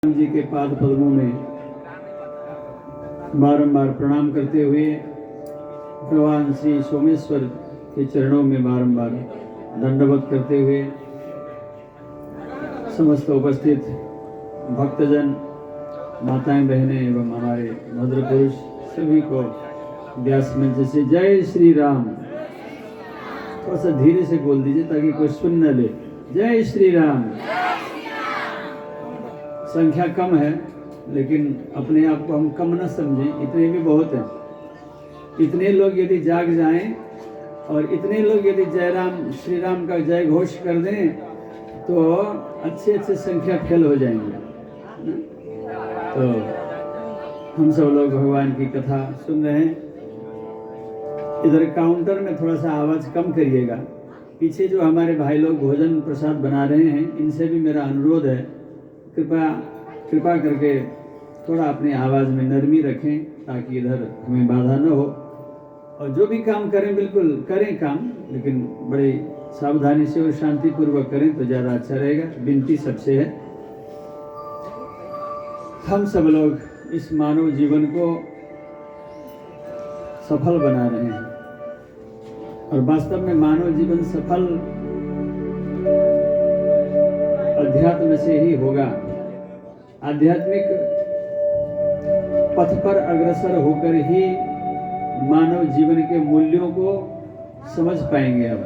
राम जी के पाद पद्मों में बारंबार प्रणाम करते हुए भगवान श्री सोमेश्वर के चरणों में बारंबार दंडवत करते हुए समस्त उपस्थित भक्तजन, माताएं, बहनें एवं हमारे भद्र पुरुष सभी को व्यास मंच से जय श्री राम। थोड़ा सा धीरे से बोल दीजिए ताकि कोई सुन न ले। जय श्री राम। संख्या कम है लेकिन अपने आप को हम कम न समझें, इतने भी बहुत हैं। इतने लोग यदि जाग जाएं और इतने लोग यदि जय राम श्री राम का जय घोष कर दें तो अच्छे अच्छे संख्या फेल हो जाएंगे। तो हम सब लोग भगवान की कथा सुन रहे हैं। इधर काउंटर में थोड़ा सा आवाज़ कम करिएगा। पीछे जो हमारे भाई लोग भोजन प्रसाद बना रहे हैं, इनसे भी मेरा अनुरोध है, कृपा करके थोड़ा अपनी आवाज़ में नरमी रखें ताकि इधर हमें बाधा न हो। और जो भी काम करें बिल्कुल करें काम, लेकिन बड़ी सावधानी से और शांतिपूर्वक करें तो ज़्यादा अच्छा रहेगा। विनती सबसे है। हम सब लोग इस मानव जीवन को सफल बना रहे हैं और वास्तव में मानव जीवन सफल अध्यात्म से ही होगा। आध्यात्मिक पथ पर अग्रसर होकर ही मानव जीवन के मूल्यों को समझ पाएंगे। अब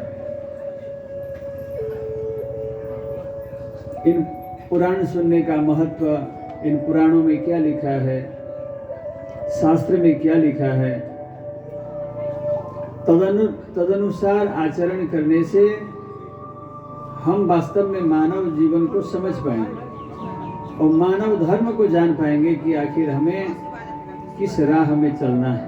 इन पुराण सुनने का महत्व, इन पुराणों में क्या लिखा है, शास्त्र में क्या लिखा है, तदनुसार आचरण करने से हम वास्तव में मानव जीवन को समझ पाएंगे और मानव धर्म को जान पाएंगे कि आखिर हमें किस राह में चलना है।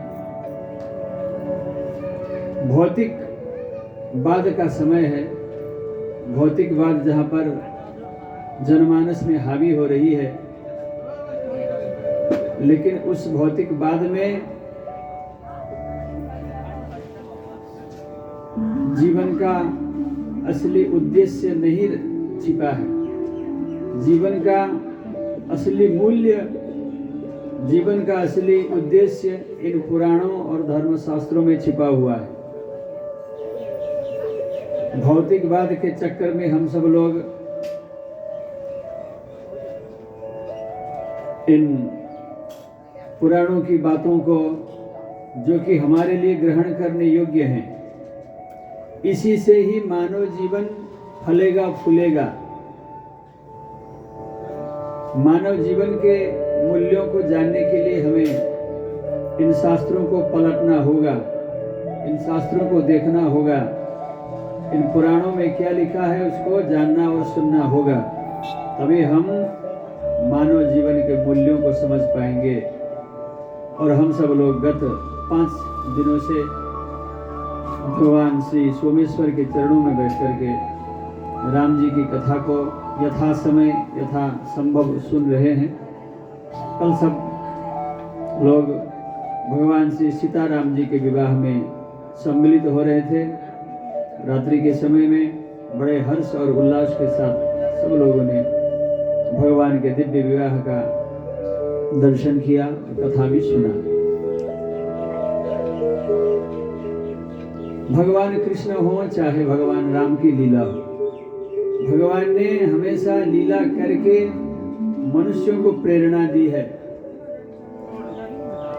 भौतिकवाद का समय है। भौतिकवाद जहाँ पर जनमानस में हावी हो रही है, लेकिन उस भौतिकवाद में जीवन का असली उद्देश्य नहीं छिपा है। जीवन का असली मूल्य, जीवन का असली उद्देश्य इन पुराणों और धर्मशास्त्रों में छिपा हुआ है। भौतिकवाद के चक्कर में हम सब लोग इन पुराणों की बातों को, जो कि हमारे लिए ग्रहण करने योग्य हैं, इसी से ही मानव जीवन फलेगा फूलेगा। मानव जीवन के मूल्यों को जानने के लिए हमें इन शास्त्रों को पलटना होगा, इन शास्त्रों को देखना होगा, इन पुराणों में क्या लिखा है उसको जानना और सुनना होगा। तभी हम मानव जीवन के मूल्यों को समझ पाएंगे। और हम सब लोग गत 5 दिनों से भगवान श्री सोमेश्वर के चरणों में बैठ करके राम जी की कथा को यथा समय यथा संभव सुन रहे हैं। कल सब लोग भगवान श्री सीताराम जी के विवाह में सम्मिलित हो रहे थे। रात्रि के समय में बड़े हर्ष और उल्लास के साथ सब लोगों ने भगवान के दिव्य विवाह का दर्शन किया और कथा भी सुना। भगवान कृष्ण हो चाहे भगवान राम की लीला हो, भगवान ने हमेशा लीला करके मनुष्यों को प्रेरणा दी है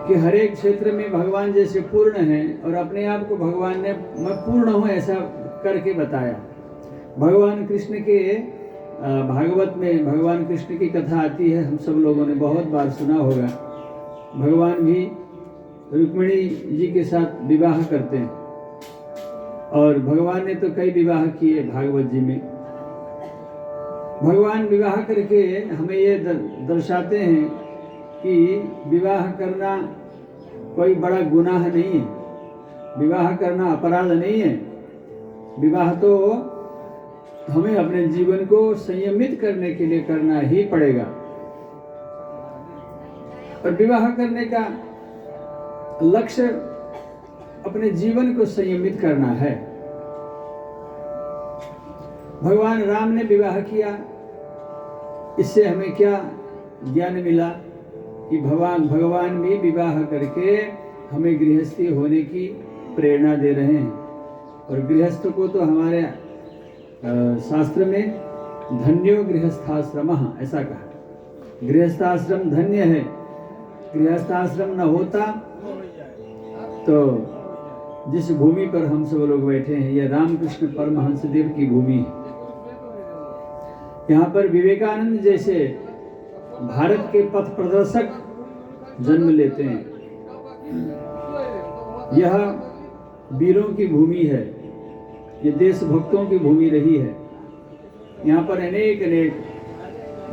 कि हर एक क्षेत्र में भगवान जैसे पूर्ण हैं और अपने आप को भगवान ने मैं पूर्ण हूँ ऐसा करके बताया। भगवान कृष्ण के भागवत में भगवान कृष्ण की कथा आती है, हम सब लोगों ने बहुत बार सुना होगा। भगवान भी रुक्मिणी जी के साथ विवाह करते हैं और भगवान ने तो कई विवाह किए भागवत जी में। भगवान विवाह करके हमें ये दर्शाते हैं कि विवाह करना कोई बड़ा गुनाह नहीं है, विवाह करना अपराध नहीं है। विवाह तो हमें अपने जीवन को संयमित करने के लिए करना ही पड़ेगा। और विवाह करने का लक्ष्य अपने जीवन को संयमित करना है। भगवान राम ने विवाह किया, इससे हमें क्या ज्ञान मिला कि भगवान भी विवाह करके हमें गृहस्थी होने की प्रेरणा दे रहे हैं। और गृहस्थ को तो हमारे शास्त्र में धन्यो गृहस्थाश्रमः ऐसा कहा, गृहस्थाश्रम धन्य है। गृहस्थाश्रम न होता तो जिस भूमि पर हम सब लोग बैठे हैं, यह रामकृष्ण परमहंस देव की भूमि है। यहाँ पर विवेकानंद जैसे भारत के पथ प्रदर्शक जन्म लेते हैं। यह वीरों की भूमि है, ये देशभक्तों की भूमि रही है। यहाँ पर अनेक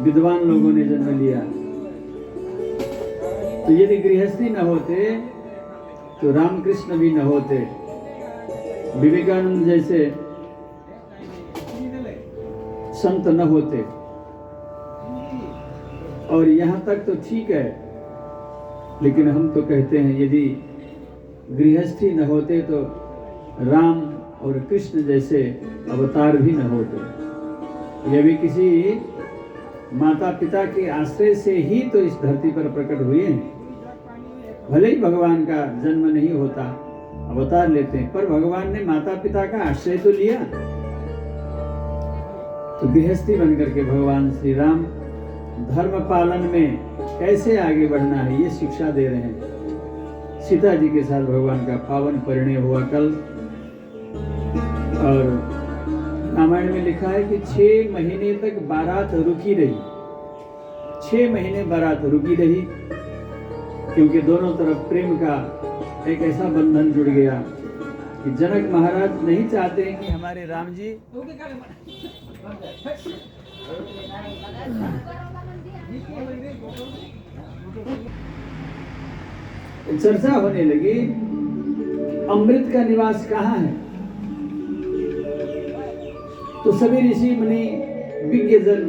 विद्वान लोगों ने जन्म लिया। तो यदि गृहस्थी न होते तो रामकृष्ण भी न होते, विवेकानंद जैसे संत न होते। और यहाँ तक तो ठीक है, लेकिन हम तो कहते हैं यदि गृहस्थी न होते तो राम और कृष्ण जैसे अवतार भी न होते। यह भी किसी माता पिता के आश्रय से ही तो इस धरती पर प्रकट हुए हैं। भले ही भगवान का जन्म नहीं होता, अवतार लेते हैं, पर भगवान ने माता पिता का आश्रय तो लिया। तो गृहस्थी बनकर के भगवान श्री राम धर्म पालन में कैसे आगे बढ़ना है ये शिक्षा दे रहे हैं। सीता जी के साथ भगवान का पावन परिणय हुआ कल। और रामायण में लिखा है कि 6 महीने तक बारात रुकी रही। 6 महीने बारात रुकी रही, क्योंकि दोनों तरफ प्रेम का एक ऐसा बंधन जुड़ गया कि जनक महाराज नहीं चाहते हैं कि हमारे राम जी चर्चा होने लगी अमृत का निवास कहाँ है। तो सभी ऋषि मुनि विज्ञ जन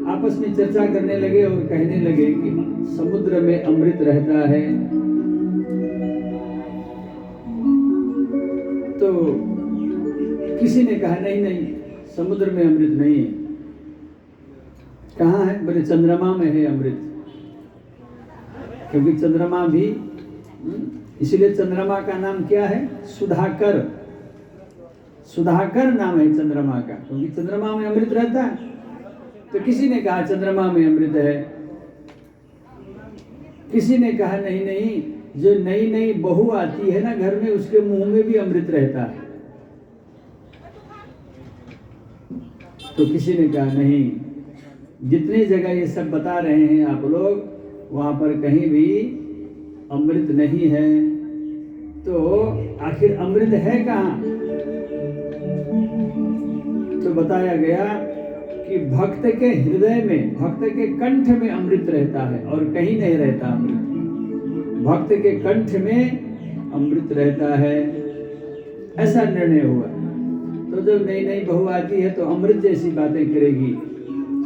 आपस में चर्चा करने लगे और कहने लगे कि समुद्र में अमृत रहता है। तो किसी ने कहा नहीं, समुद्र में अमृत नहीं है। कहाँ है? बोले चंद्रमा में है अमृत, क्योंकि चंद्रमा भी, इसलिए चंद्रमा का नाम क्या है? सुधाकर। सुधाकर नाम है चंद्रमा का, क्योंकि चंद्रमा में अमृत रहता है। तो किसी ने कहा चंद्रमा में अमृत है, किसी ने कहा नहीं, जो नई बहू आती है ना घर में, उसके मुंह में भी अमृत रहता है। तो किसी ने कहा नहीं, जितनी जगह ये सब बता रहे हैं आप लोग, वहां पर कहीं भी अमृत नहीं है। तो आखिर अमृत है कहाँ? तो बताया गया कि भक्त के हृदय में, भक्त के कंठ में अमृत रहता है और कहीं नहीं रहता अमृत। भक्त के कंठ में अमृत रहता है, ऐसा निर्णय हुआ। तो जब नई बहू आती है तो अमृत जैसी बातें करेगी,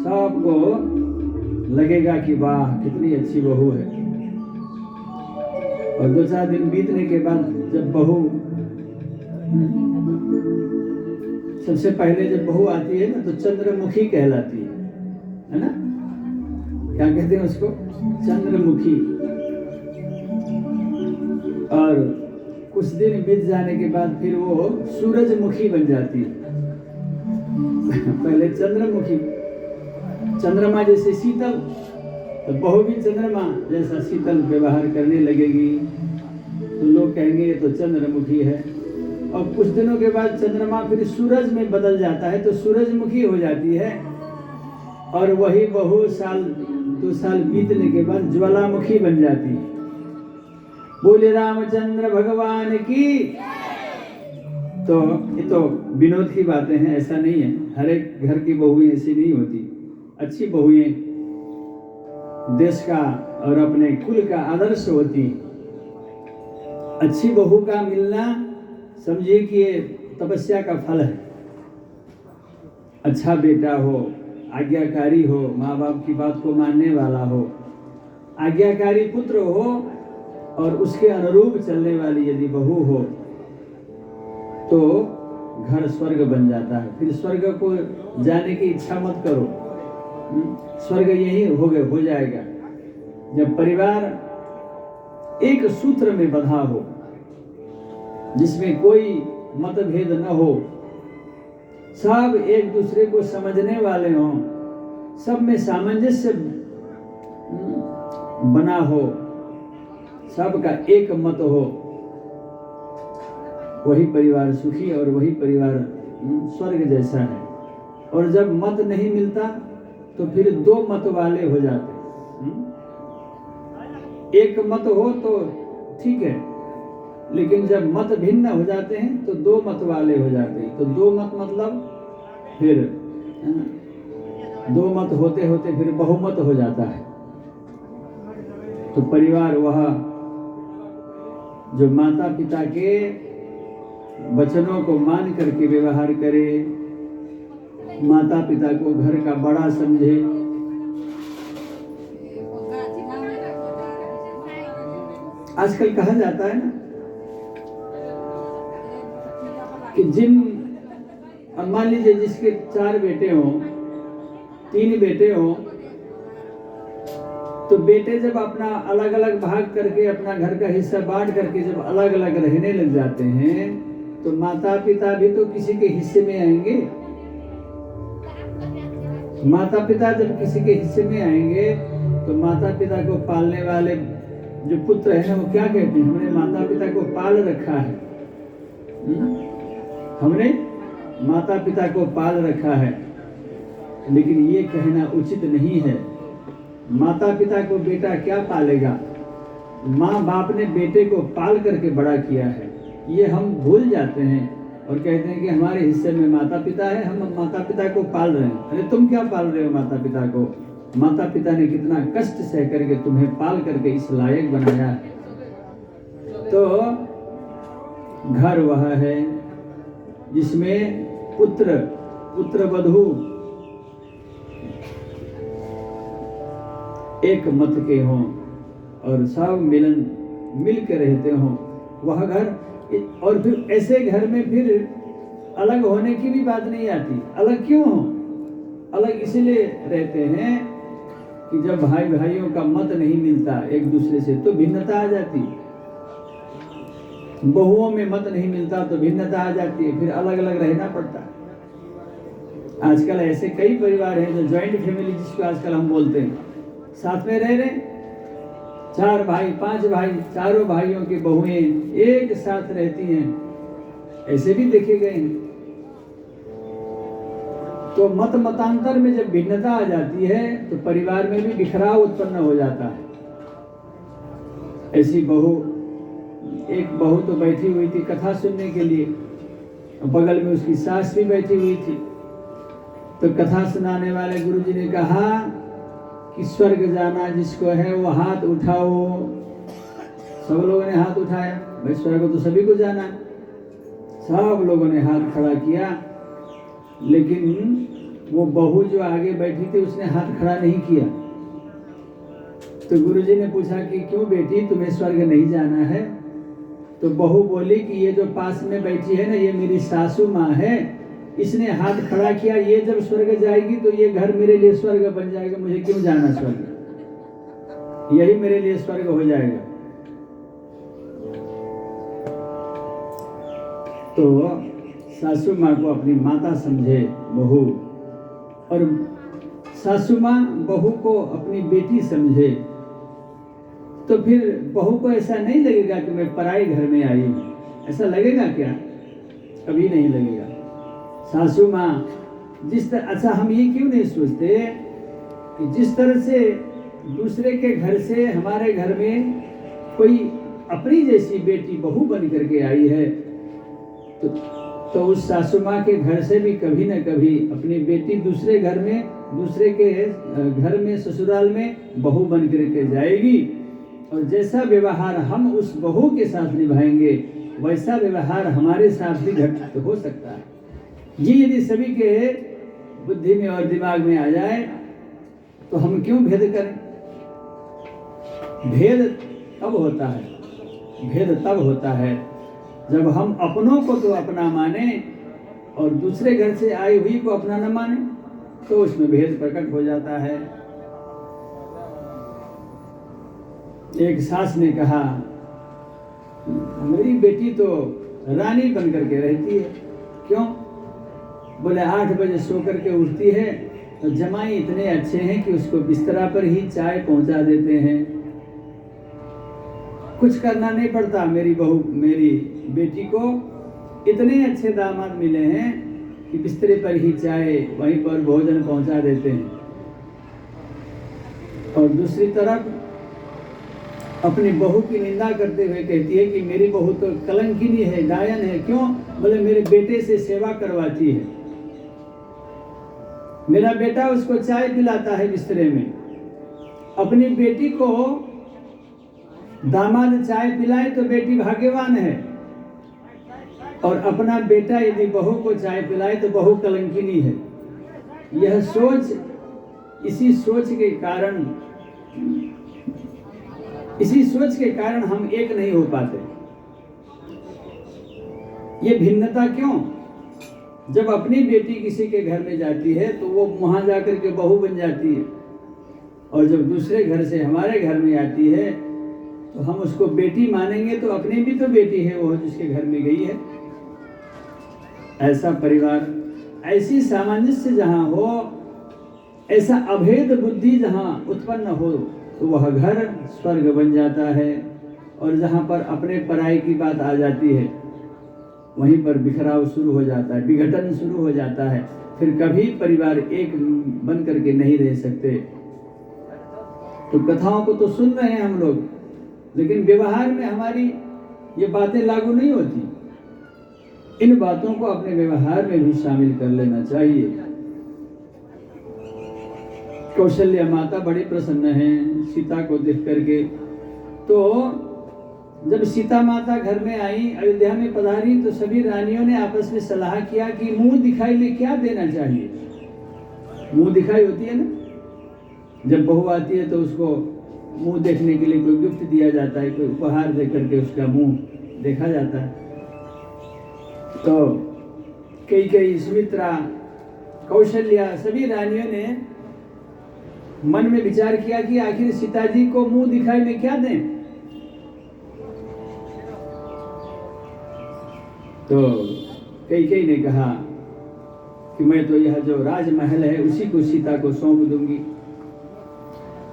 सबको लगेगा कि वाह कितनी अच्छी बहू है। और 2-4 दिन बीतने के बाद जब बहू, सबसे पहले जब बहू आती है ना तो चंद्रमुखी कहलाती है ना? क्या कहते हैं उसको? चंद्रमुखी। और कुछ दिन बीत जाने के बाद फिर वो सूरजमुखी बन जाती है। पहले चंद्रमुखी, चंद्रमा जैसे शीतल, तो बहू भी चंद्रमा जैसा शीतल व्यवहार करने लगेगी, तो लोग कहेंगे ये तो चंद्रमुखी है। और कुछ दिनों के बाद चंद्रमा फिर सूरज में बदल जाता है, तो सूरजमुखी हो जाती है। और वही बहू 2 साल बीतने के बाद ज्वालामुखी बन जाती है। बोले रामचंद्र भगवान की। तो ये तो विनोद की बातें हैं, ऐसा नहीं है। हर एक घर की बहुएं ऐसी नहीं होती। अच्छी बहुएं देश का और अपने कुल का आदर्श होती। अच्छी बहू का मिलना समझिए कि ये तपस्या का फल है। अच्छा बेटा हो, आज्ञाकारी हो, माँ बाप की बात को मानने वाला हो, आज्ञाकारी पुत्र हो और उसके अनुरूप चलने वाली यदि बहू हो तो घर स्वर्ग बन जाता है। फिर स्वर्ग को जाने की इच्छा मत करो, स्वर्ग यही हो जाएगा जब परिवार एक सूत्र में बंधा हो, जिसमें कोई मतभेद न हो, सब एक दूसरे को समझने वाले हों, सब में सामंजस्य बना हो, सबका एक मत हो, वही परिवार सुखी और वही परिवार स्वर्ग जैसा है। और जब मत नहीं मिलता तो फिर दो मत वाले हो जाते हैं। एक मत हो तो ठीक है, लेकिन जब मत भिन्न हो जाते हैं तो दो मत वाले हो जाते हैं। तो दो मत मतलब फिर दो मत होते होते फिर बहुमत हो जाता है। तो परिवार वह जो माता पिता के वचनों को मान करके व्यवहार करे, माता पिता को घर का बड़ा समझे। आजकल कहा जाता है ना कि मान लीजिए जिसके 4 बेटे हों, 3 बेटे हों, तो बेटे जब अपना अलग अलग भाग करके अपना घर का हिस्सा बांट करके जब अलग अलग रहने लग जाते हैं तो माता पिता भी तो किसी के हिस्से में आएंगे। माता पिता जब किसी के हिस्से में आएंगे तो माता पिता को पालने वाले जो पुत्र है ना, वो क्या कहते हैं, हमने माता पिता को पाल रखा है। हमने माता पिता को पाल रखा है। लेकिन ये कहना उचित नहीं है। माता पिता को बेटा क्या पालेगा? माँ बाप ने बेटे को पाल करके बड़ा किया है, ये हम भूल जाते हैं और कहते हैं कि हमारे हिस्से में माता पिता है, हम माता पिता को पाल रहे हैं। अरे तुम क्या पाल रहे हो माता पिता को? माता पिता ने कितना कष्ट सह करके तुम्हें पाल करके इस लायक बनाया है। तो घर वह है जिसमें पुत्र वधू एक मत के हों और सब मिल के रहते हों, वह घर। और फिर ऐसे घर में फिर अलग होने की भी बात नहीं आती। अलग क्यों हो? अलग इसलिए रहते हैं कि जब भाई भाइयों का मत नहीं मिलता एक दूसरे से तो भिन्नता आ जाती। बहुओं में मत नहीं मिलता तो भिन्नता आ जाती है, फिर अलग अलग रहना पड़ता है। आजकल ऐसे कई परिवार हैं जो ज्वाइंट फैमिली जिसको आजकल हम बोलते हैं, साथ में रह रहे, 4 भाई 5 भाई, चारों भाइयों की बहुएं एक साथ रहती हैं, ऐसे भी देखे गए हैं। तो मतांतर में जब भिन्नता आ जाती है तो परिवार में भी बिखराव उत्पन्न हो जाता है। ऐसी एक बहू तो बैठी हुई थी कथा सुनने के लिए, बगल में उसकी सास भी बैठी हुई थी। तो कथा सुनाने वाले गुरुजी ने कहा कि स्वर्ग जाना जिसको है वो हाथ उठाओ। सब लोगों ने हाथ उठाया, भाई स्वर्ग तो सभी को जाना है। सब लोगों ने हाथ खड़ा किया, लेकिन वो बहू जो आगे बैठी थी उसने हाथ खड़ा नहीं किया। तो गुरुजी ने पूछा कि क्यों बेटी, तुम्हें स्वर्ग नहीं जाना है? तो बहू बोली कि ये जो पास में बैठी है ना, ये मेरी सासू माँ है, इसने हाथ खड़ा किया। ये जब स्वर्ग जाएगी तो ये घर मेरे लिए स्वर्ग बन जाएगा, मुझे क्यों जाना स्वर्ग? यही मेरे लिए स्वर्ग हो जाएगा। तो सासू माँ को अपनी माता समझे बहू, और सासू माँ बहू को अपनी बेटी समझे, तो फिर बहू को ऐसा नहीं लगेगा कि मैं पराई घर में आई हूँ। ऐसा लगेगा क्या? कभी नहीं लगेगा। सासू माँ जिस तरह, अच्छा हम ये क्यों नहीं सोचते कि जिस तरह से दूसरे के घर से हमारे घर में कोई अपनी जैसी बेटी बहू बन करके आई है, तो उस सासू माँ के घर से भी कभी न कभी अपनी बेटी दूसरे घर में, दूसरे के घर में, ससुराल में बहू बन करके जाएगी। और जैसा व्यवहार हम उस बहू के साथ निभाएंगे वैसा व्यवहार हमारे साथ भी घटित हो सकता है। ये यदि सभी के बुद्धि में और दिमाग में आ जाए तो हम क्यों भेद करें? भेद तब होता है, भेद तब होता है जब हम अपनों को तो अपना माने और दूसरे घर से आई हुई को अपना न माने। तो उसमें भेद प्रकट हो जाता है। एक सास ने कहा, मेरी बेटी तो रानी बन करके रहती है। क्यों? बोले 8 बजे सो करके उठती है तो जमाई इतने अच्छे हैं कि उसको बिस्तरा पर ही चाय पहुंचा देते हैं। कुछ करना नहीं पड़ता। मेरी बेटी को इतने अच्छे दामाद मिले हैं कि बिस्तरे पर ही चाय, वहीं पर भोजन पहुंचा देते हैं। और दूसरी तरफ अपनी बहू की निंदा करते हुए कहती है कि मेरी बहू तो कलंकिनी है, डायन है। क्यों? बोले मेरे बेटे से सेवा करवाती है, मेरा बेटा उसको चाय पिलाता है बिस्तरे में। अपनी बेटी को दामाद चाय पिलाए तो बेटी भाग्यवान है, और अपना बेटा यदि बहू को चाय पिलाए तो बहू कलंकिनी है। यह सोच, इसी सोच के कारण हम एक नहीं हो पाते। ये भिन्नता क्यों? जब अपनी बेटी किसी के घर में जाती है तो वो वहां जाकर के बहू बन जाती है, और जब दूसरे घर से हमारे घर में आती है तो हम उसको बेटी मानेंगे, तो अपनी भी तो बेटी है वो जिसके घर में गई है। ऐसा परिवार, ऐसी सामंजस्य जहां हो, ऐसा अभेद बुद्धि जहां उत्पन्न हो, तो वह घर स्वर्ग बन जाता है। और जहां पर अपने पराई की बात आ जाती है, वहीं पर बिखराव शुरू हो जाता है, विघटन शुरू हो जाता है। फिर कभी परिवार एक बन करके नहीं रह सकते। तो कथाओं को तो सुन रहे हैं हम लोग, लेकिन व्यवहार में हमारी ये बातें लागू नहीं होती। इन बातों को अपने व्यवहार में भी शामिल कर लेना चाहिए। कौशल्या माता बड़ी प्रसन्न हैं सीता को देख करके। तो जब सीता माता घर में आई, अयोध्या में पधारी, तो सभी रानियों ने आपस में सलाह किया कि मुंह दिखाई में क्या देना चाहिए। मुंह दिखाई होती है ना, जब बहू आती है तो उसको मुंह देखने के लिए कोई गिफ्ट दिया जाता है, कोई उपहार दे करके उसका मुंह देखा जाता है। तो कई सुमित्रा, कौशल्या, सभी रानियों ने मन में विचार किया कि आखिर सीता जी को मुंह दिखाई में क्या दें। तो कई ने कहा कि मैं तो यह जो राजमहल है उसी को सीता को सौंप दूंगी।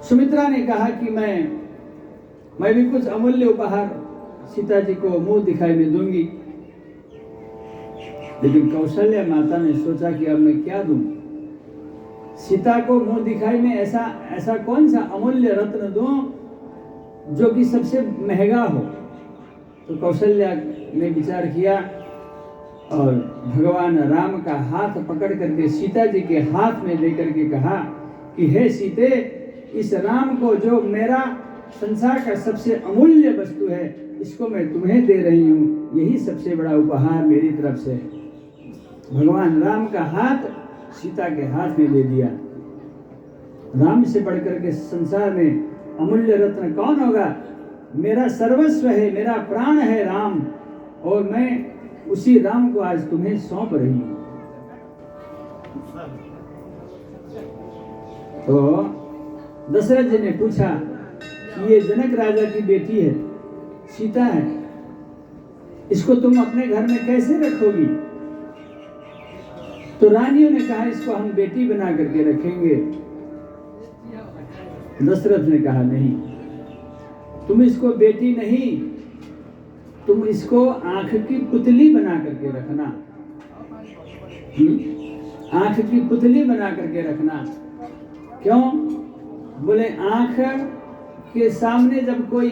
सुमित्रा ने कहा कि मैं भी कुछ अमूल्य उपहार सीता जी को मुंह दिखाई में दूंगी। लेकिन कौशल्या माता ने सोचा कि अब मैं क्या दूं, सीता को मुंह दिखाई में ऐसा कौन सा अमूल्य रत्न दूं जो कि सबसे महंगा हो। तो कौशल्या ने विचार किया और भगवान राम का हाथ पकड़ करके सीता जी के हाथ में लेकर के कहा कि हे सीते, इस राम को जो मेरा संसार का सबसे अमूल्य वस्तु है, इसको मैं तुम्हें दे रही हूँ। यही सबसे बड़ा उपहार मेरी तरफ से। भगवान राम का हाथ सीता के हाथ में दे दिया। राम से बढ़कर के संसार में अमूल्य रत्न कौन होगा? मेरा सर्वस्व है, मेरा प्राण है राम, और मैं उसी राम को आज तुम्हें सौंप रही हूं। तो दशरथ जी ने पूछा कि ये जनक राजा की बेटी है, सीता है, इसको तुम अपने घर में कैसे रखोगी? तो रानियों ने कहा इसको हम बेटी बना करके रखेंगे। दशरथ ने कहा नहीं, तुम इसको बेटी नहीं, तुम इसको आंख की पुतली बना करके रखना। आंख की पुतली बना करके रखना। क्यों? बोले आंख के सामने जब कोई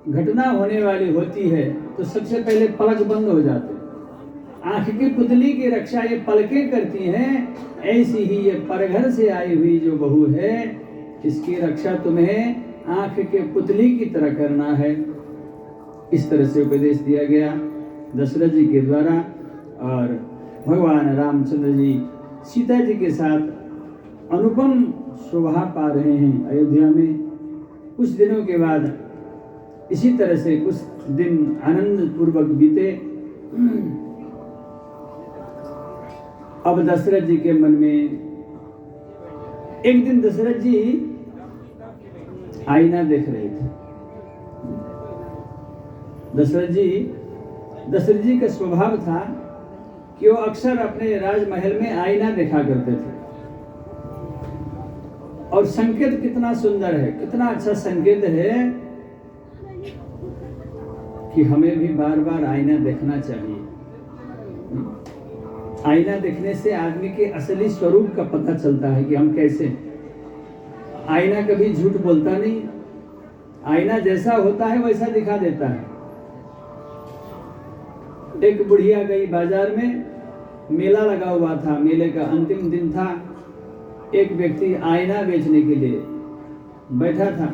घटना होने वाली होती है तो सबसे पहले पलक बंद हो जाते हैं। आंख की पुतली की रक्षा ये पलकें करती हैं। ऐसी ही ये परघर से आई हुई जो बहू है, इसकी रक्षा तुम्हें आंख के पुतली की तरह करना है। इस तरह से उपदेश दिया गया दशरथ जी के द्वारा। और भगवान रामचंद्र जी सीता जी के साथ अनुपम शोभा पा रहे हैं अयोध्या में। कुछ दिनों के बाद इसी तरह से कुछ दिन आनंद पूर्वक बीते। अब दशरथ जी के मन में, एक दिन दशरथ जी आईना देख रहे थे। दशरथ जी का स्वभाव था कि वो अक्सर अपने राजमहल में आईना देखा करते थे। और संकेत कितना सुंदर है, कितना अच्छा संकेत है कि हमें भी बार बार आईना देखना चाहिए। आईना देखने से आदमी के असली स्वरूप का पता चलता है कि हम कैसे हैं। आईना कभी झूठ बोलता नहीं, आईना जैसा होता है वैसा दिखा देता है। एक बुढ़िया गई बाजार में, मेला लगा हुआ था, मेले का अंतिम दिन था। एक व्यक्ति आईना बेचने के लिए बैठा था,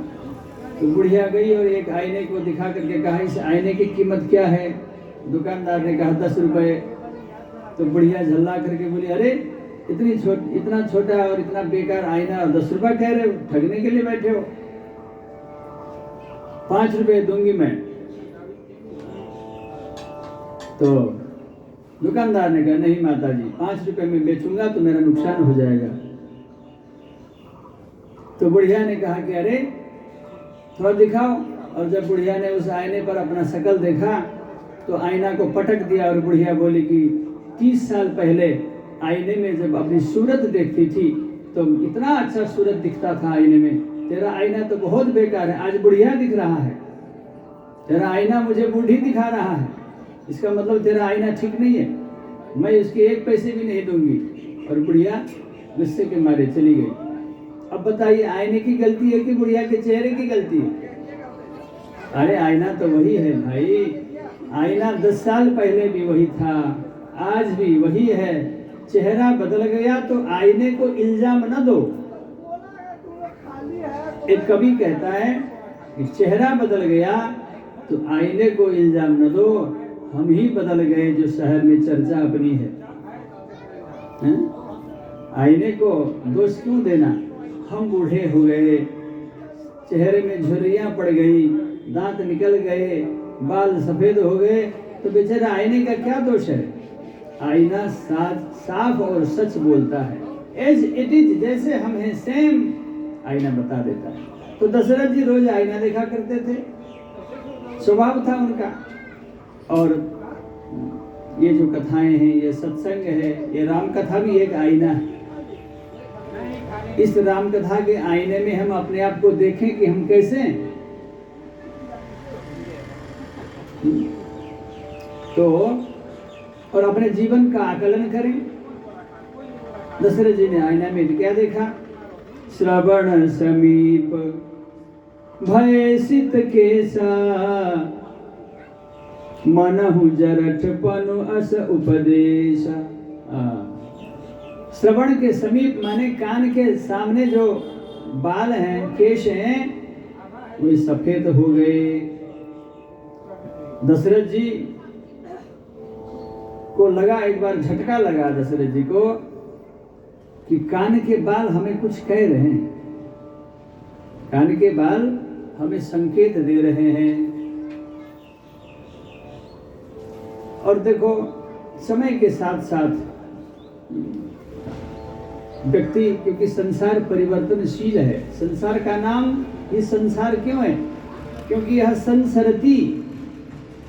तो बुढ़िया गई और एक आईने को दिखा करके कहा, इस आईने की कीमत क्या है? दुकानदार ने कहा 10 रुपए। तो बुढ़िया झल्ला करके बोली, अरे इतना छोटा और इतना बेकार आईना और 10 रुपए कह रहे हो, ठगने के लिए बैठे हो? 5 रुपए दूंगी मैं। तो दुकानदार ने कहा, नहीं माता जी, 5 रुपए में बेचूंगा तो मेरा नुकसान हो जाएगा। तो बुढ़िया ने कहा कि अरे थोड़ा दिखाओ। और जब बुढ़िया ने उस आईने पर अपना शकल देखा तो आईना को पटक दिया और बुढ़िया बोली कि 30 साल पहले आईने में जब अपनी सूरत देखती थी तो इतना अच्छा सूरत दिखता था आईने में, तेरा आईना तो बहुत बेकार है, आज बुढ़िया दिख रहा है। तेरा आईना मुझे बूढ़ी दिखा रहा है, इसका मतलब तेरा आईना ठीक नहीं है, मैं इसके 1 पैसे भी नहीं दूंगी। और बुढ़िया गुस्से के मारे चली गई। अब बताइए, आईने की गलती है कि बुढ़िया के चेहरे की गलती है? अरे आईना तो वही है भाई, आईना 10 साल पहले भी वही था, आज भी वही है। चेहरा बदल गया तो आईने को इल्जाम न दो। एक कवि कहता है कि चेहरा बदल गया तो आईने को इल्जाम न दो, हम ही बदल गए जो शहर में चर्चा अपनी है। आईने को दोष क्यों देना? हम बूढ़े हो गए, चेहरे में झुर्रियां पड़ गई, दांत निकल गए, बाल सफेद हो गए, तो बेचारा आईने का क्या दोष है? आईना साफ और सच बोलता है, एज इट इज, जैसे हम हैं सेम आईना बता देता है। तो दशरथ जी रोज आईना देखा करते थे, स्वभाव था उनका। और ये जो कथाएं हैं, ये सत्संग है, ये राम कथा भी एक आईना है। इस राम कथा के आईने में हम अपने आप को देखें कि हम कैसे हैं। तो और अपने जीवन का आकलन करें। दशरथ जी ने आईना में क्या देखा? श्रवण समीप भय सित केसा, मनहु जरठ पनु अस उपदेश। श्रवण के समीप माने कान के सामने जो बाल हैं, केश हैं, वे सफेद हो गए। दशरथ जी को लगा, एक बार झटका लगा दशरथ जी को कि कान के बाल हमें कुछ कह रहे हैं, कान के बाल हमें संकेत दे रहे हैं। और देखो, समय के साथ साथ व्यक्ति, क्योंकि संसार परिवर्तनशील है, संसार का नाम ये संसार क्यों है? क्योंकि यह संसरती,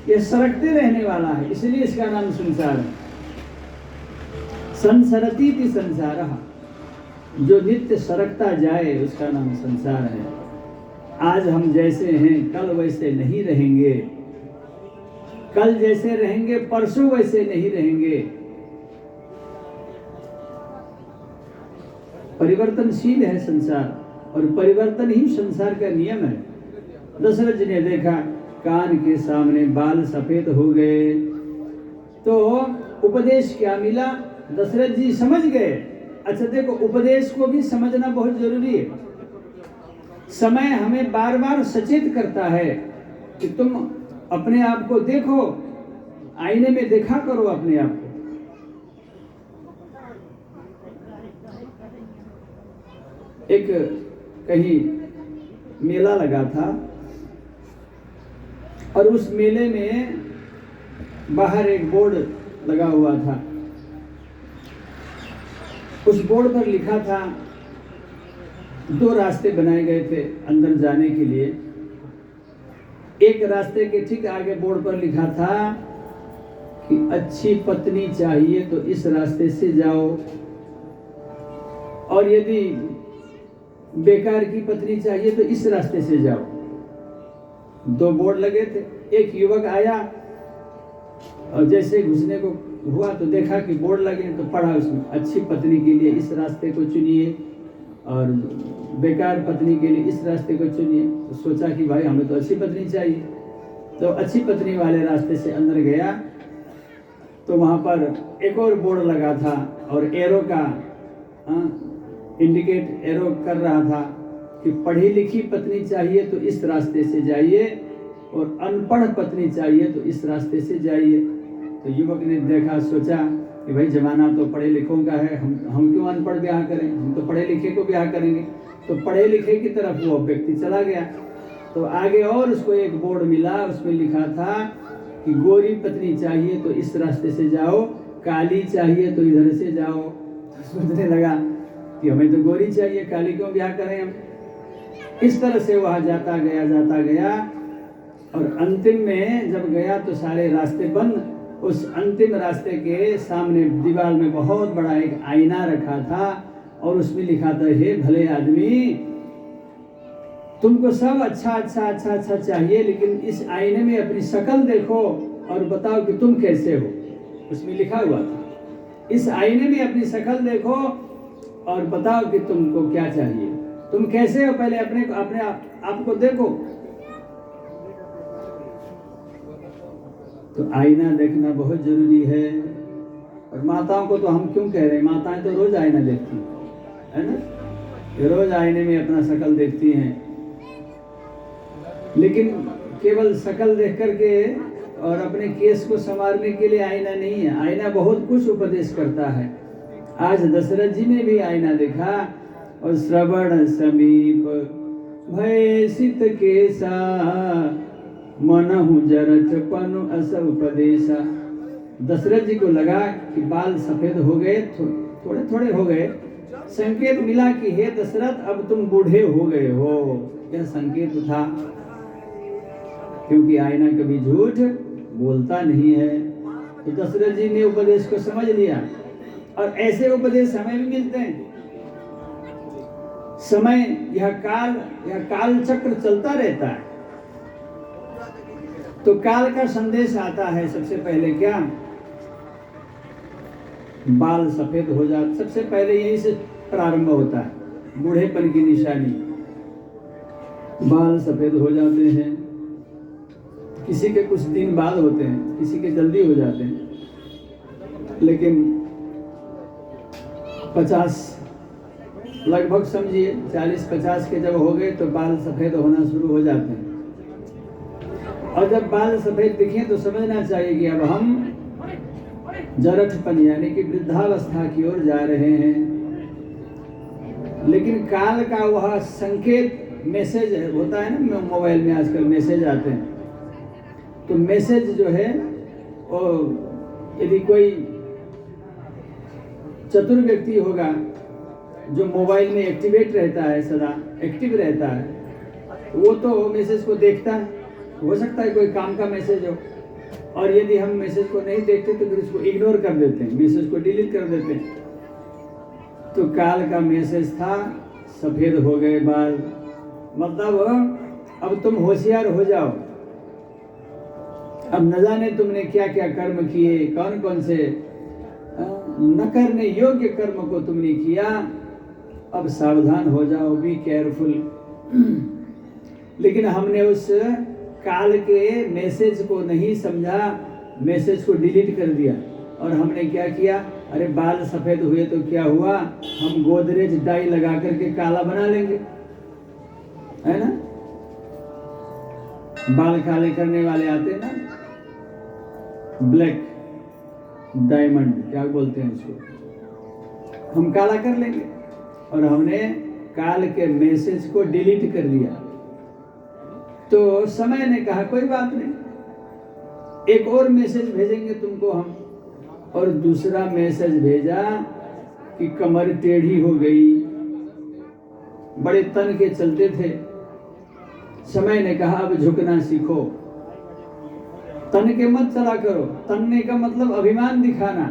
यह सरकते रहने वाला है, इसलिए इसका नाम संसार है। संसरती थी संसार, जो नित्य सरकता जाए उसका नाम संसार है। आज हम जैसे हैं कल वैसे नहीं रहेंगे, कल जैसे रहेंगे परसों वैसे नहीं रहेंगे। परिवर्तनशील है संसार, और परिवर्तन ही संसार का नियम है। दशरथ जी ने देखा कान के सामने बाल सफेद हो गए, तो उपदेश क्या मिला? दशरथ जी समझ गए। अच्छा देखो, उपदेश को भी समझना बहुत जरूरी है। समय हमें बार बार सचेत करता है कि तुम अपने आप को देखो, आईने में देखा करो अपने आप को। एक कहीं मेला लगा था, और उस मेले में बाहर एक बोर्ड लगा हुआ था उस बोर्ड पर लिखा था, 2 रास्ते बनाए गए थे अंदर जाने के लिए। एक रास्ते के ठीक आगे बोर्ड पर लिखा था कि अच्छी पत्नी चाहिए तो इस रास्ते से जाओ, और यदि बेकार की पत्नी चाहिए तो इस रास्ते से जाओ। 2 बोर्ड लगे थे। एक युवक आया और जैसे घुसने को हुआ तो देखा कि बोर्ड लगे, तो पढ़ा उसमें, अच्छी पत्नी के लिए इस रास्ते को चुनिए और बेकार पत्नी के लिए इस रास्ते को चुनिए। तो सोचा कि भाई हमें तो अच्छी पत्नी चाहिए, तो अच्छी पत्नी वाले रास्ते से अंदर गया तो वहाँ पर एक और बोर्ड लगा था और एरो का इंडिकेट एरो कर रहा था कि पढ़ी लिखी पत्नी चाहिए तो इस रास्ते से जाइए और अनपढ़ पत्नी चाहिए तो इस रास्ते से जाइए। तो युवक ने देखा, सोचा कि भाई जमाना तो पढ़े लिखों का है, हम क्यों अनपढ़ ब्याह करें, हम तो पढ़े लिखे को ब्याह करेंगे। तो पढ़े लिखे की तरफ वो व्यक्ति चला गया। तो आगे और उसको एक बोर्ड मिला, उसमें लिखा था कि गोरी पत्नी चाहिए तो इस रास्ते से जाओ, काली चाहिए तो इधर से जाओ। तो सोचने लगा कि हमें तो गोरी चाहिए, काली क्यों ब्याह करें हम। इस तरह से वह जाता गया और अंतिम में जब गया तो सारे रास्ते बंद। उस अंतिम रास्ते के सामने दीवार में बहुत बड़ा एक आईना रखा था और उसमें लिखा था, हे भले आदमी, तुमको सब अच्छा चाहिए, लेकिन इस आईने में अपनी शक्ल देखो और बताओ कि तुम कैसे हो। उसमें लिखा हुआ था, इस आईने में अपनी शक्ल देखो और बताओ कि तुमको क्या चाहिए, तुम कैसे हो, पहले अपने आप को देखो। तो आईना देखना बहुत जरूरी है। और माताओं को तो हम क्यों कह रहे हैं, माताएं तो रोज आईना देखती है ना, ये रोज आईने में अपना शक्ल देखती हैं। लेकिन केवल शक्ल देख करके और अपने केस को संवारने के लिए आईना नहीं है। आईना बहुत कुछ उपदेश करता है। आज दशरथ जी ने भी आईना देखा और श्रवण समीप भय सित केसा, मनहु जरठ पनु अस उपदेशा। दशरथ जी को लगा कि बाल सफेद हो गए, थोड़े थोड़े हो गए। संकेत मिला कि हे दशरथ, अब तुम बूढ़े हो गए हो। यह संकेत था, क्योंकि आईना कभी झूठ बोलता नहीं है। तो दशरथ जी ने उपदेश को समझ लिया और ऐसे उपदेश हमें भी मिलते हैं। समय यह काल चक्र चलता रहता है, तो काल का संदेश आता है। सबसे पहले क्या, बाल सफेद हो जाते, सबसे पहले यही से प्रारंभ होता है बूढ़ेपन की निशानी। बाल सफेद हो जाते हैं, किसी के कुछ दिन बाद होते हैं, किसी के जल्दी हो जाते हैं। लेकिन 50 लगभग समझिए 40-50 के जब हो गए तो बाल सफेद होना शुरू हो जाते हैं। और जब बाल सफेद दिखे तो समझना चाहिए कि अब हम जरठपन यानी कि वृद्धावस्था की ओर जा रहे हैं। लेकिन काल का वह संकेत मैसेज होता है ना, मोबाइल में आजकल मैसेज आते हैं, तो मैसेज जो है वो यदि कोई चतुर व्यक्ति होगा जो मोबाइल में एक्टिवेट रहता है, सदा एक्टिव रहता है, वो तो मैसेज को देखता है। हो सकता है कोई काम का मैसेज हो, और यदि हम मैसेज को नहीं देखते तो फिर उसको इग्नोर कर देते हैं, मैसेज को डिलीट कर देते हैं। तो काल का मैसेज था, सफेद हो गए बाल, मतलब अब तुम होशियार हो जाओ। अब न जाने तुमने क्या क्या कर्म किए, कौन कौन से न करने योग्य कर्म को तुमने किया, अब सावधान हो जाओ, बी केयरफुल। लेकिन हमने उस काल के मैसेज को नहीं समझा, मैसेज को डिलीट कर दिया। और हमने क्या किया, अरे बाल सफेद हुए तो क्या हुआ, हम गोदरेज डाई लगा करके काला बना लेंगे, है ना। बाल काले करने वाले आते हैं ना, ब्लैक डायमंड क्या बोलते हैं उसको, हम काला कर लेंगे। और हमने काल के मैसेज को डिलीट कर दिया। तो समय ने कहा कोई बात नहीं, एक और मैसेज भेजेंगे तुमको हम। और दूसरा मैसेज भेजा कि कमर टेढ़ी हो गई, बड़े तन के चलते थे। समय ने कहा अब झुकना सीखो, तन के मत चला करो। तनने का मतलब अभिमान दिखाना,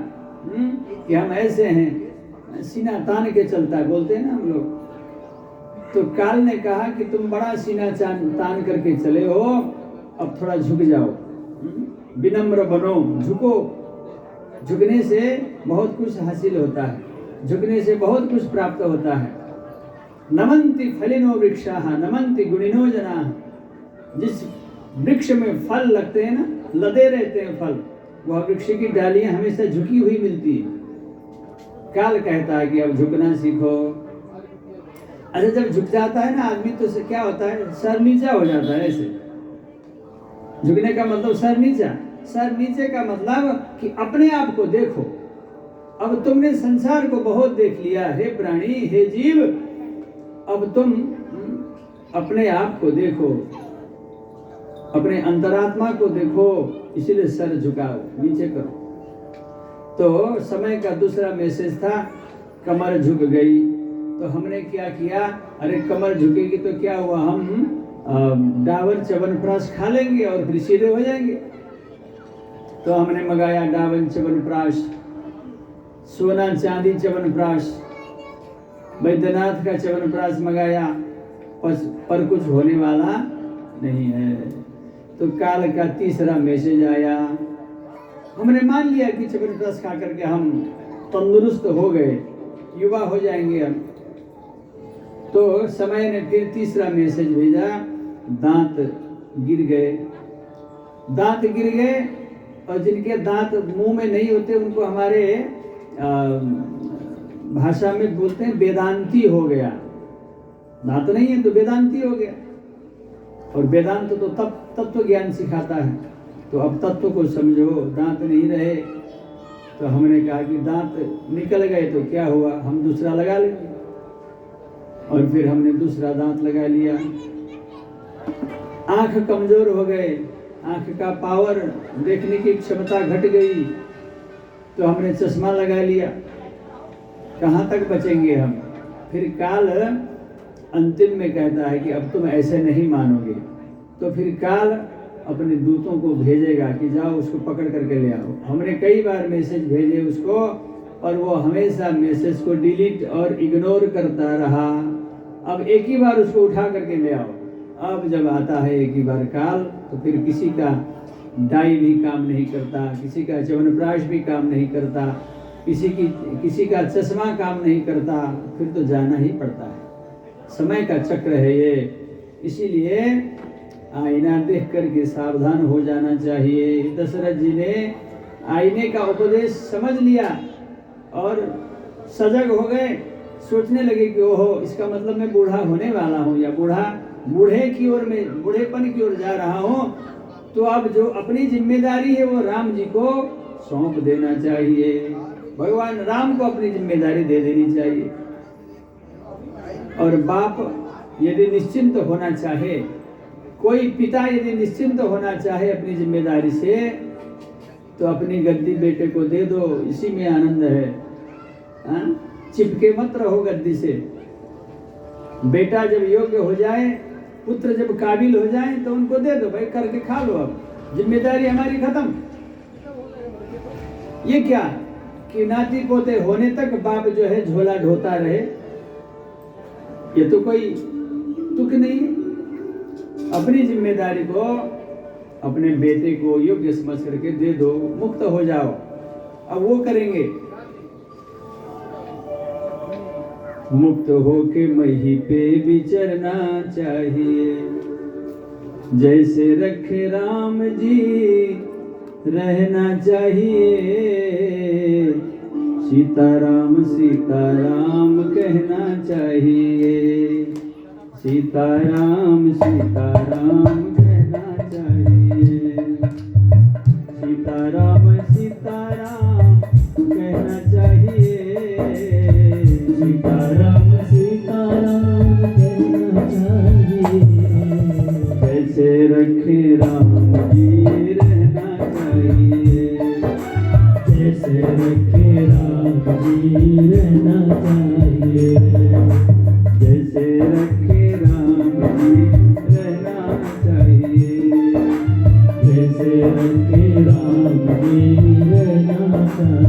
कि हम ऐसे हैं, सीना तान के चलता है, बोलते हैं ना हम लोग। तो काल ने कहा कि तुम बड़ा सीना तान करके चले हो, अब थोड़ा झुक जाओ, विनम्र बनो, झुको। झुकने से बहुत कुछ हासिल होता है, झुकने से बहुत कुछ प्राप्त होता है। नमन्ति फलिनो वृक्षाः नमन्ति गुणिनो जनाः। जिस वृक्ष में फल लगते हैं ना, लदे रहते हैं फल, वह वृक्ष की डालियां हमेशा झुकी हुई मिलती है। काल कहता है कि अब झुकना सीखो। अच्छा, जब झुक जाता है ना आदमी तो क्या होता है, सर नीचा हो जाता है। ऐसे झुकने का मतलब सर नीचा, सर नीचे का मतलब कि अपने आप को देखो। अब तुमने संसार को बहुत देख लिया, हे प्राणी, हे जीव, अब तुम अपने आप को देखो, अपने अंतरात्मा को देखो, इसलिए सर झुकाओ, नीचे करो। तो समय का दूसरा मैसेज था, कमर झुक गई। तो हमने क्या किया, अरे कमर झुकेगी तो क्या हुआ, हम डाबर च्यवनप्राश खा लेंगे और फिर सीधे हो जाएंगे। तो हमने मंगाया डाबर च्यवनप्राश, सोना चांदी च्यवनप्राश, वैद्यनाथ का च्यवनप्राश मंगाया, पर कुछ होने वाला नहीं है। तो काल का तीसरा मैसेज आया। हमने मान लिया कि च्यवनप्राश खा करके हम तंदुरुस्त हो गए, युवा हो जाएंगे हम। तो समय ने फिर तीसरा मैसेज भेजा, दांत गिर गए। दांत गिर गए, और जिनके दांत मुंह में नहीं होते उनको हमारे भाषा में बोलते हैं वेदांती हो गया। दांत नहीं है तो वेदांती हो गया। और वेदांत तो तत्व ज्ञान सिखाता है। तो अब तत्व को समझो, दांत नहीं रहे। तो हमने कहा कि दांत निकल गए तो क्या हुआ, हम दूसरा लगा लेंगे। और फिर हमने दूसरा दांत लगा लिया। आंख कमजोर हो गए, आंख का पावर, देखने की क्षमता घट गई, तो हमने चश्मा लगा लिया। कहाँ तक बचेंगे हम। फिर काल अंतिम में कहता है कि अब तुम ऐसे नहीं मानोगे। तो फिर काल अपने दूतों को भेजेगा कि जाओ उसको पकड़ करके ले आओ। हमने कई बार मैसेज भेजे उसको, और वो हमेशा मैसेज को डिलीट और इग्नोर करता रहा। अब एक ही बार उसको उठा करके ले आओ। अब जब आता है एक ही बार काल, तो फिर किसी का डाई भी काम नहीं करता, किसी का च्यवनप्राश भी काम नहीं करता, किसी का चश्मा काम नहीं करता, फिर तो जाना ही पड़ता है। समय का चक्र है ये। इसीलिए आईना देख करके सावधान हो जाना चाहिए। दशरथ जी ने आईने का उपदेश समझ लिया और सजग हो गए। सोचने लगे कि ओहो, इसका मतलब मैं बूढ़ा होने वाला हूँ, या बूढ़े की ओर में, बूढ़ेपन की ओर जा रहा हूँ। तो अब जो अपनी जिम्मेदारी है वो राम जी को सौंप देना चाहिए। भगवान राम को अपनी जिम्मेदारी दे देनी चाहिए। और बाप यदि निश्चिंत होना चाहे, कोई पिता यदि निश्चिंत होना चाहे अपनी जिम्मेदारी से, तो अपनी गद्दी बेटे को दे दो, इसी में आनंद है। चिपके मत रहो गद्दी से। बेटा जब योग्य हो जाए, पुत्र जब काबिल हो जाए, तो उनको दे दो, भाई करके खा लो, अब जिम्मेदारी हमारी खत्म। ये क्या कि नाती पोते होने तक बाप जो है झोला ढोता रहे, ये तो कोई तुक नहीं है। अपनी जिम्मेदारी को अपने बेटे को योग्य समझ करके दे दो, मुक्त हो जाओ। अब वो करेंगे। मुक्त होके मही पे विचरना चाहिए, जैसे रखे राम जी रहना चाहिए। सीताराम सीताराम कहना चाहिए, सीताराम सीताराम कहना चाहिए, सीताराम सीताराम कहना चाहिए, सीताराम सीताराम कहना चाहिए। जैसे रखे राम जी रहना चाहिए, जैसे रखे राम जी रहना राम देर ना करे।